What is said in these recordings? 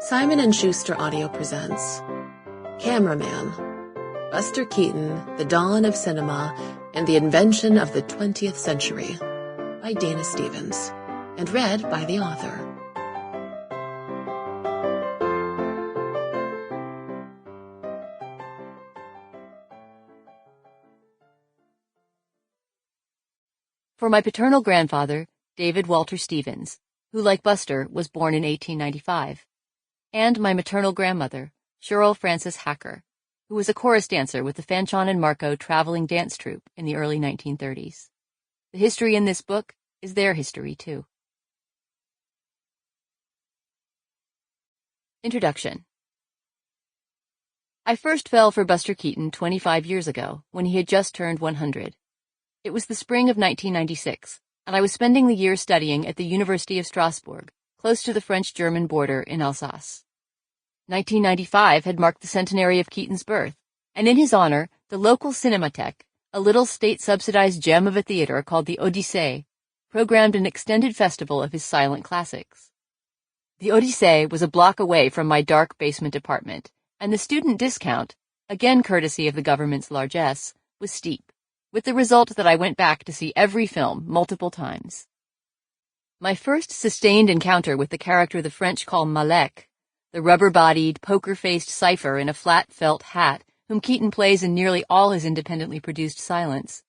Simon & Schuster Audio presents Cameraman, Buster Keaton, The Dawn of Cinema, and the Invention of the 20th Century by Dana Stevens, and read by the author. For my paternal grandfather, David Walter Stevens, who, like Buster, was born in 1895, and my maternal grandmother, Cheryl Frances Hacker, who was a chorus dancer with the Fanchon and Marco traveling dance troupe in the early 1930s. The history in this book is their history, too. Introduction. I first fell for Buster Keaton 25 years ago, when he had just turned 100. It was the spring of 1996, and I was spending the year studying at the University of Strasbourg, close to the French-German border in Alsace. 1995 had marked the centenary of Keaton's birth, and in his honor, the local Cinémathèque, a little state-subsidized gem of a theater called the Odyssée, programmed an extended festival of his silent classics. The Odyssée was a block away from my dark basement apartment, and the student discount, again courtesy of the government's largesse, was steep, with the result that I went back to see every film multiple times. My first sustained encounter with the character the French call Malek, the rubber-bodied, poker-faced cipher in a flat felt hat whom Keaton plays in nearly all his independently produced silents,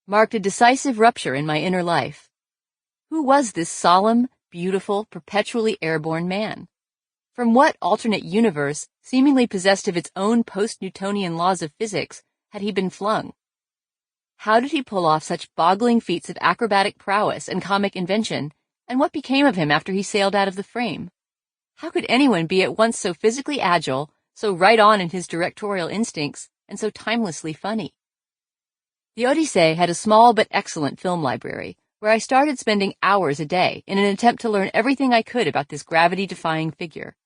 marked a decisive rupture in my inner life. Who was this solemn, beautiful, perpetually airborne man? From what alternate universe, seemingly possessed of its own post-Newtonian laws of physics, had he been flung? How did he pull off such boggling feats of acrobatic prowess and comic invention, and what became of him after he sailed out of the frame? How could anyone be at once so physically agile, so right on in his directorial instincts, and so timelessly funny? The Odyssée had a small but excellent film library, where I started spending hours a day in an attempt to learn everything I could about this gravity-defying figure.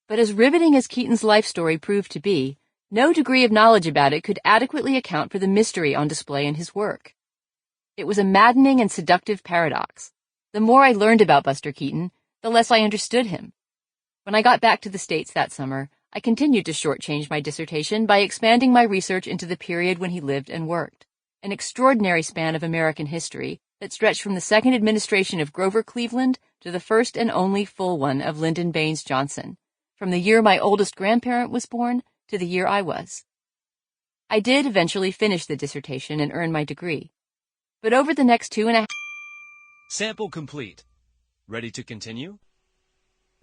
But as riveting as Keaton's life story proved to be, no degree of knowledge about it could adequately account for the mystery on display in his work. It was a maddening and seductive paradox. The more I learned about Buster Keaton, the less I understood him. When I got back to the States that summer, I continued to shortchange my dissertation by expanding my research into the period when he lived and worked, an extraordinary span of American history that stretched from the second administration of Grover Cleveland to the first and only full one of Lyndon Baines Johnson, from the year my oldest grandparent was born to the year I was. I did eventually finish the dissertation and earn my degree, but over the next 2.5 Sample complete. Ready to continue?